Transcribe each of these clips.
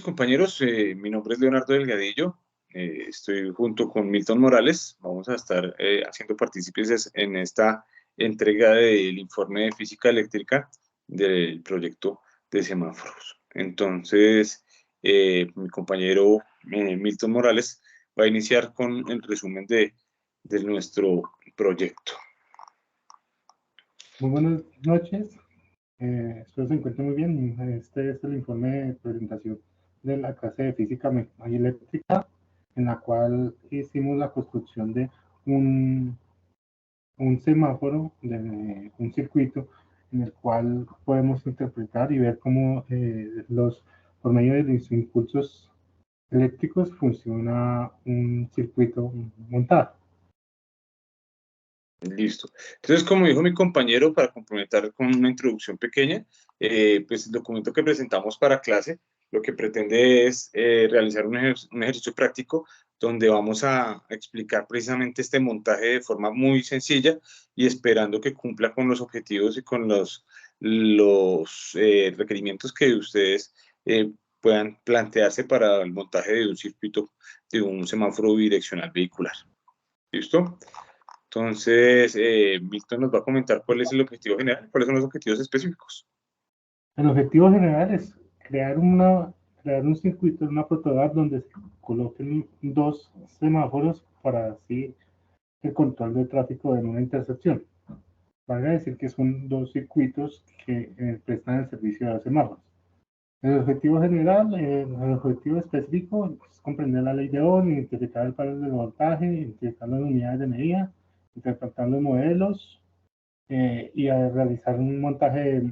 compañeros, mi nombre es Leonardo Delgadillo, estoy junto con Milton Morales, vamos a estar haciendo partícipes en esta entrega del informe de física eléctrica del proyecto de semáforos. Entonces, mi compañero Milton Morales va a iniciar con el resumen de nuestro proyecto. Muy buenas noches, espero se encuentren muy bien. Este es el informe de presentación de la clase de física mecánica y eléctrica, en la cual hicimos la construcción de un semáforo, de un circuito, en el cual podemos interpretar y ver cómo por medio de los impulsos eléctricos funciona un circuito montado. Listo. Entonces, como dijo mi compañero, para complementar con una introducción pequeña, pues el documento que presentamos para clase lo que pretende es realizar un ejercicio práctico donde vamos a explicar precisamente este montaje de forma muy sencilla y esperando que cumpla con los objetivos y con los requerimientos que ustedes puedan plantearse para el montaje de un circuito de un semáforo bidireccional vehicular. ¿Listo? Entonces, Milton nos va a comentar cuál es el objetivo general, cuáles son los objetivos específicos. El objetivo general es crear un circuito, una protoboard donde se coloquen dos semáforos para así el control del tráfico en una intersección. Vale decir que son dos circuitos que prestan el servicio de los semáforos. El objetivo general, el objetivo específico es comprender la ley de Ohm, identificar el patrón del voltaje, identificar las unidades de medida, interpretar los modelos y a realizar un montaje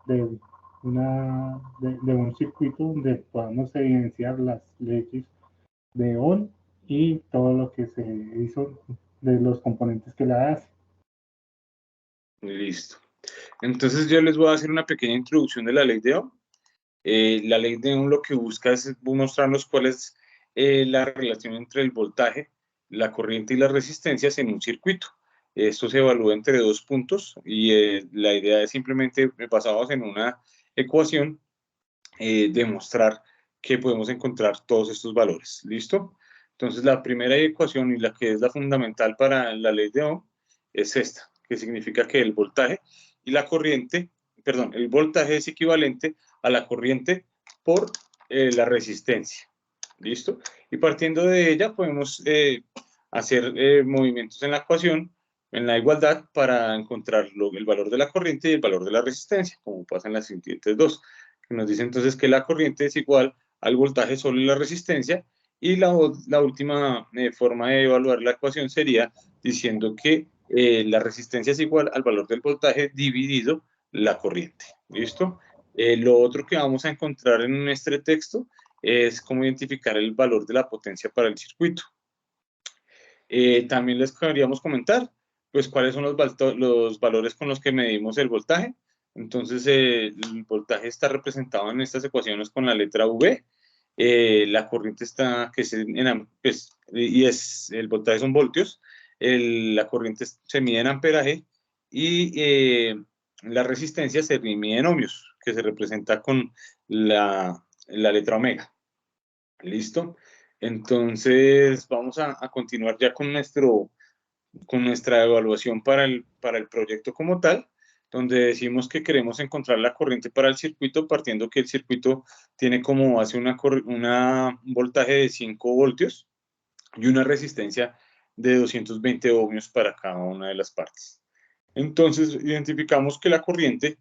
de un circuito donde podamos evidenciar las leyes de Ohm y todo lo que se hizo de los componentes que la hacen. Listo. Entonces yo les voy a hacer una pequeña introducción de la ley de Ohm. La ley de Ohm lo que busca es mostrarnos cuál es la relación entre el voltaje, la corriente y las resistencias en un circuito. Esto se evalúa entre dos puntos y la idea es simplemente, basados en una ecuación, demostrar que podemos encontrar todos estos valores. ¿Listo? Entonces, la primera ecuación y la que es la fundamental para la ley de Ohm es esta, que significa que el voltaje y la corriente, perdón, el voltaje es equivalente a la corriente por la resistencia. ¿Listo? Y partiendo de ella podemos hacer movimientos en la ecuación, en la igualdad, para encontrar el valor de la corriente y el valor de la resistencia, como pasa en las siguientes dos, que nos dice entonces que la corriente es igual al voltaje sobre la resistencia, y la última forma de evaluar la ecuación sería diciendo que la resistencia es igual al valor del voltaje dividido la corriente. ¿Listo? Lo otro que vamos a encontrar en este texto es cómo identificar el valor de la potencia para el circuito. También les queríamos comentar, pues, cuáles son los valores con los que medimos el voltaje. Entonces, el voltaje está representado en estas ecuaciones con la letra V. La corriente está, que es pues, el voltaje son voltios. La corriente se mide en amperaje y la resistencia se mide en ohmios, que se representa con la letra omega. ¿Listo? Entonces, vamos a continuar ya con nuestra evaluación para el proyecto como tal, donde decimos que queremos encontrar la corriente para el circuito, partiendo que el circuito tiene como base un voltaje de 5 voltios y una resistencia de 220 ohmios para cada una de las partes. Entonces, identificamos que la corriente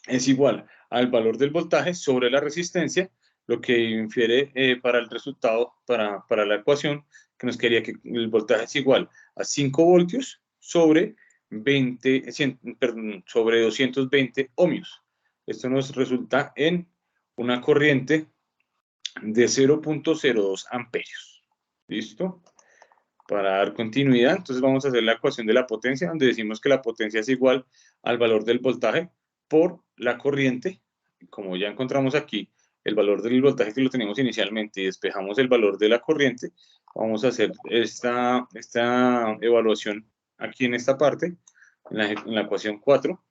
es igual al valor del voltaje sobre la resistencia, lo que infiere para el resultado, para la ecuación, que nos quería que el voltaje es igual a 5 voltios sobre 220 ohmios. Esto nos resulta en una corriente de 0.02 amperios. ¿Listo? Para dar continuidad, entonces vamos a hacer la ecuación de la potencia, donde decimos que la potencia es igual al valor del voltaje por la corriente. Como ya encontramos aquí el valor del voltaje que lo teníamos inicialmente y despejamos el valor de la corriente, vamos a hacer esta evaluación aquí en esta parte, en la ecuación 4,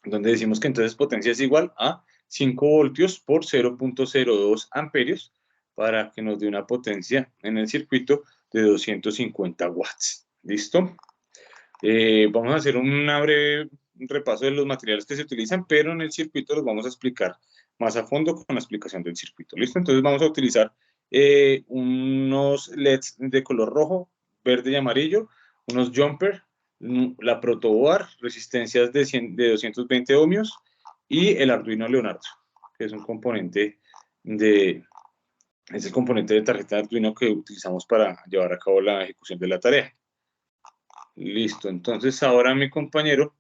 donde decimos que entonces potencia es igual a 5 voltios por 0.02 amperios para que nos dé una potencia en el circuito de 250 watts. ¿Listo? Vamos a hacer un breve repaso de los materiales que se utilizan, pero en el circuito los vamos a explicar más a fondo con la explicación del circuito. ¿Listo? Entonces vamos a utilizar unos LEDs de color rojo, verde y amarillo, unos jumper, la protoboard, resistencias de 220 ohmios y el Arduino Leonardo, que es un componente es el componente de tarjeta de Arduino que utilizamos para llevar a cabo la ejecución de la tarea. Listo, entonces ahora mi compañero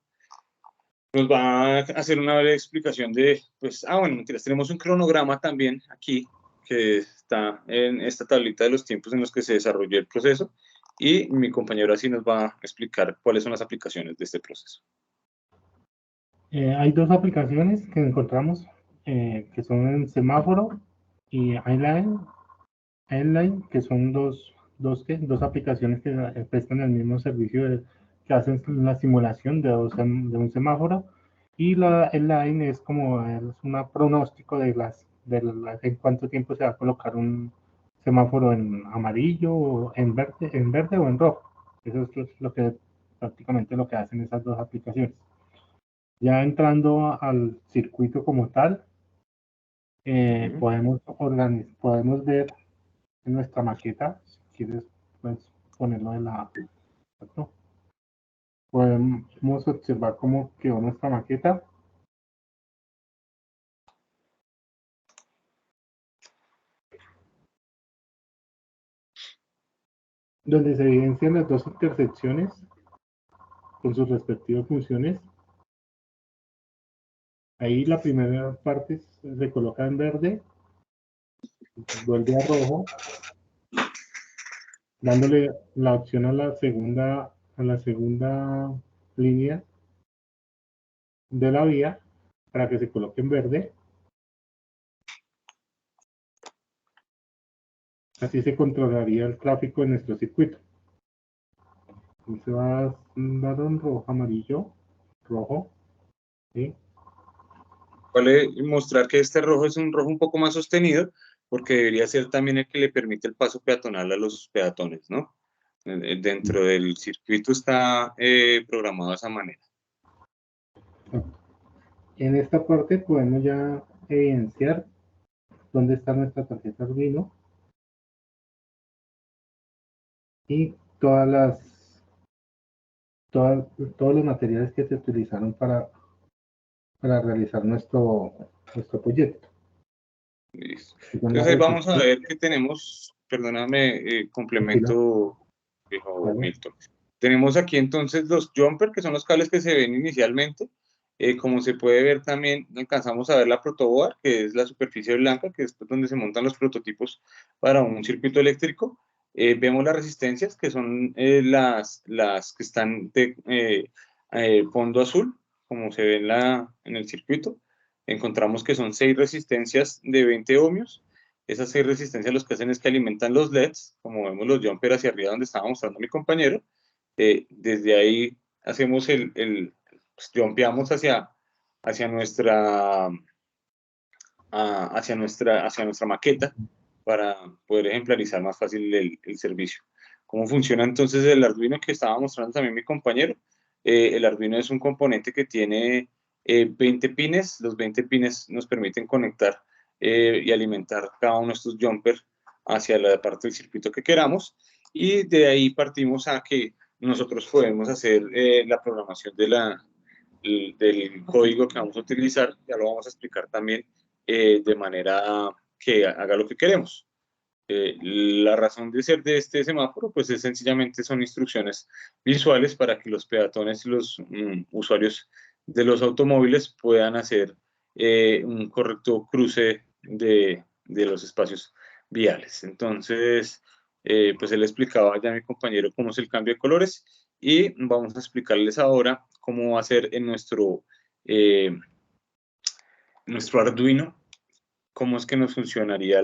nos va a hacer una breve explicación de, pues, bueno, mentiras, tenemos un cronograma también aquí, que está en esta tablita de los tiempos en los que se desarrolló el proceso, y mi compañero así nos va a explicar cuáles son las aplicaciones de este proceso. Hay dos aplicaciones que encontramos que son el semáforo y Inline, que son dos aplicaciones que prestan el mismo servicio que hacen la simulación de un semáforo. Y la Inline es como es un pronóstico en cuánto tiempo se va a colocar un semáforo en amarillo, o en verde o en rojo. Eso es lo que prácticamente lo que hacen esas dos aplicaciones. Ya entrando al circuito como tal, podemos ver en nuestra maqueta, si quieres, pues ponerlo de la... ¿no? Podemos observar cómo quedó nuestra maqueta. Donde se evidencian las dos intersecciones con sus respectivas funciones. Ahí la primera parte se coloca en verde, vuelve a rojo, dándole la opción a la segunda línea de la vía para que se coloque en verde. Así se controlaría el tráfico en nuestro circuito. Y se va a dar un rojo, amarillo, rojo. ¿Sí? Vale mostrar que este rojo es un rojo un poco más sostenido, porque debería ser también el que le permite el paso peatonal a los peatones, ¿no? Dentro del circuito está programado de esa manera. En esta parte podemos ya evidenciar dónde está nuestra tarjeta Arduino y todos los materiales que se utilizaron para realizar nuestro proyecto. Listo. Entonces ahí vamos a ver que tenemos, perdóname, Tranquila. complemento, dijo Vale. Milton. Tenemos aquí entonces los jumper, que son los cables que se ven inicialmente. Como se puede ver también, alcanzamos a ver la protoboard, que es la superficie blanca, que es donde se montan los prototipos para un circuito eléctrico. Vemos las resistencias, que son las que están de fondo azul, como se ve en el circuito. Encontramos que son 6 resistencias de 20 ohmios. Esas 6 resistencias lo que hacen es que alimentan los LEDs, como vemos los jumper hacia arriba donde estaba mostrando mi compañero. Desde ahí hacemos pues, jumpeamos hacia nuestra maqueta para poder ejemplarizar más fácil el servicio. ¿Cómo funciona entonces el Arduino que estaba mostrando también mi compañero? El Arduino es un componente que tiene 20 pines. Los 20 pines nos permiten conectar y alimentar cada uno de estos jumpers hacia la parte del circuito que queramos, y de ahí partimos a que nosotros podemos hacer la programación del código que vamos a utilizar. Ya lo vamos a explicar también de manera que haga lo que queremos. La razón de ser de este semáforo, pues es sencillamente son instrucciones visuales para que los peatones y los usuarios de los automóviles puedan hacer un correcto cruce de los espacios viales. Entonces, pues él explicaba ya a mi compañero cómo es el cambio de colores, y vamos a explicarles ahora cómo va a ser en nuestro Arduino, cómo es que nos funcionaría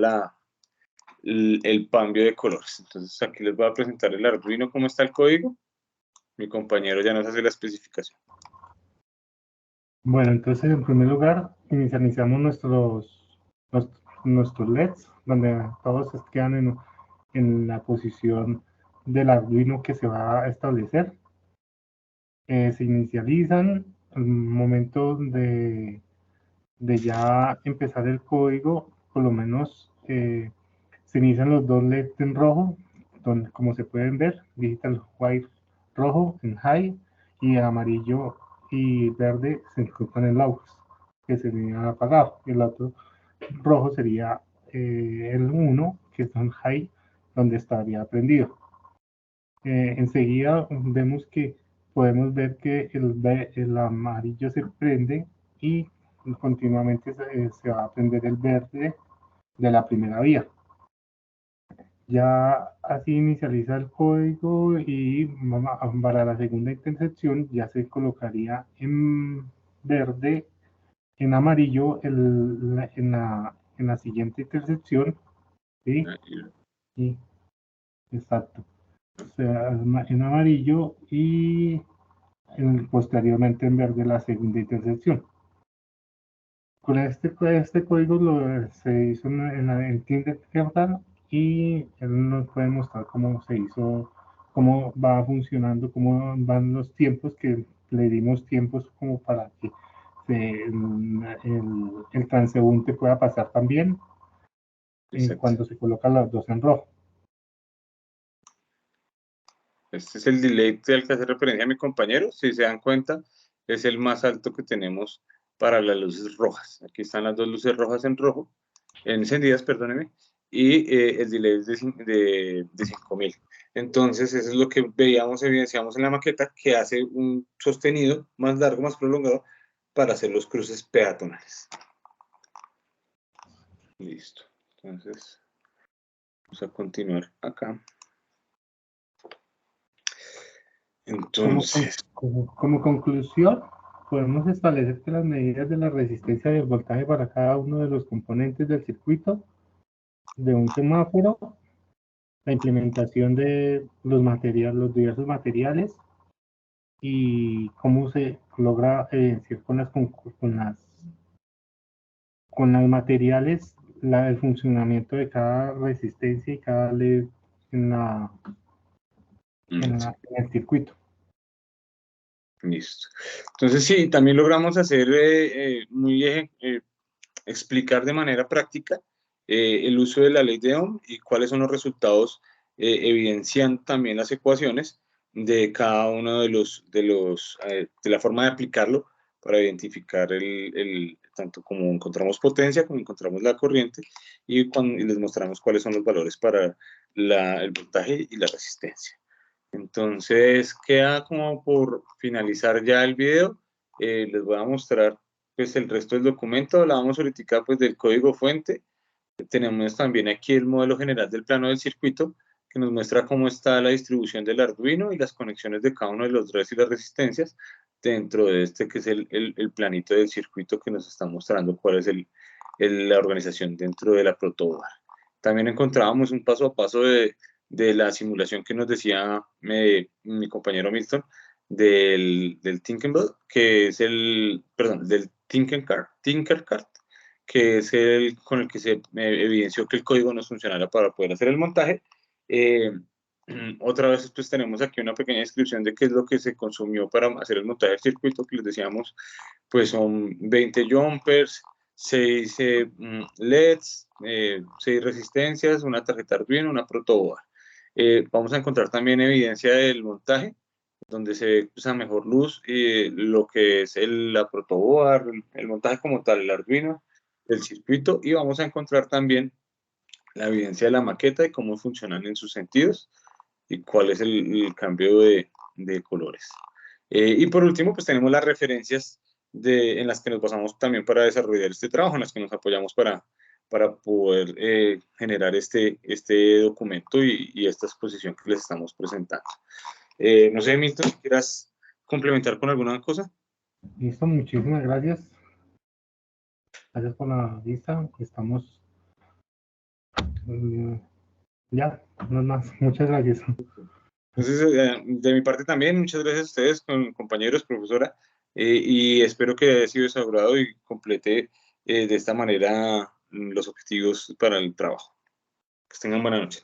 el cambio de colores. Entonces aquí les voy a presentar el Arduino, cómo está el código. Mi compañero ya nos hace la especificación. Bueno, entonces en primer lugar inicializamos nuestros LEDs, donde todos quedan en la posición del Arduino que se va a establecer. Se inicializan al momento de ya empezar el código, por lo menos se inician los dos LEDs en rojo, donde, como se pueden ver, digital white rojo en high y amarillo y verde se encuentran en low, que sería apagado. El otro rojo sería el 1, que es en high, donde estaría prendido. Enseguida vemos que podemos ver que el amarillo se prende y continuamente se va a prender el verde de la primera vía. Ya así inicializa el código y para la segunda intersección ya se colocaría en verde, en amarillo en la siguiente intersección, ¿sí? Y, exacto. O sea, en amarillo y posteriormente en verde la segunda intersección. Con este código se hizo en Tinkercad y él nos puede mostrar cómo se hizo, cómo va funcionando, cómo van los tiempos, que le dimos tiempos como para que el transeúnte pueda pasar también cuando se colocan las dos en rojo. Este es el delay al que hace referencia a mi compañero. Si se dan cuenta, es el más alto que tenemos para las luces rojas. Aquí están las dos luces rojas en rojo, encendidas, perdóneme, y el delay es de 5000. Entonces, eso es lo que evidenciamos en la maqueta, que hace un sostenido más largo, más prolongado, para hacer los cruces peatonales. Listo. Entonces, vamos a continuar acá. Entonces, como conclusión, podemos establecer que las medidas de la resistencia del voltaje para cada uno de los componentes del circuito de un semáforo, la implementación de los diversos materiales y cómo se logra evidenciar con los materiales el funcionamiento de cada resistencia y cada LED en el circuito. Listo. Entonces, sí, también logramos hacer explicar de manera práctica el uso de la ley de Ohm y cuáles son los resultados, evidenciando también las ecuaciones de cada uno de la forma de aplicarlo para identificar tanto como encontramos potencia, como encontramos la corriente, y les mostramos cuáles son los valores para el voltaje y la resistencia. Entonces, queda como por finalizar ya el video. Les voy a mostrar pues el resto del documento. Hablábamos ahorita pues del código fuente. Tenemos también aquí el modelo general del plano del circuito, que nos muestra cómo está la distribución del Arduino y las conexiones de cada uno de los drivers y las resistencias dentro de este que es el planito del circuito que nos está mostrando cuál es la organización dentro de la protoboard. También encontrábamos un paso a paso de la simulación que nos decía mi compañero Milton del Tinkerbell, que es del Tinkercad, que es el con el que se evidenció que el código no funcionara para poder hacer el montaje. Otra vez pues tenemos aquí una pequeña descripción de qué es lo que se consumió para hacer el montaje del circuito, que les decíamos, pues son 20 jumpers, 6 LEDs, 6 resistencias, una tarjeta Arduino, una protoboard. Vamos a encontrar también evidencia del montaje, donde se ve pues, a mejor luz lo que es la protoboard, el montaje como tal, el Arduino, el circuito, y vamos a encontrar también la evidencia de la maqueta y cómo funcionan en sus sentidos y cuál es el cambio de colores. Y por último, pues tenemos las referencias en las que nos basamos también para desarrollar este trabajo, en las que nos apoyamos para poder generar este documento y esta exposición que les estamos presentando. No sé, Milton, si quieras complementar con alguna cosa. Listo, muchísimas gracias. Gracias por la vista. Estamos ya, no más. Muchas gracias. Entonces, de mi parte también, muchas gracias a ustedes, compañeros, profesora, y espero que haya sido de su agrado y complete de esta manera los objetivos para el trabajo. Que tengan buena noche.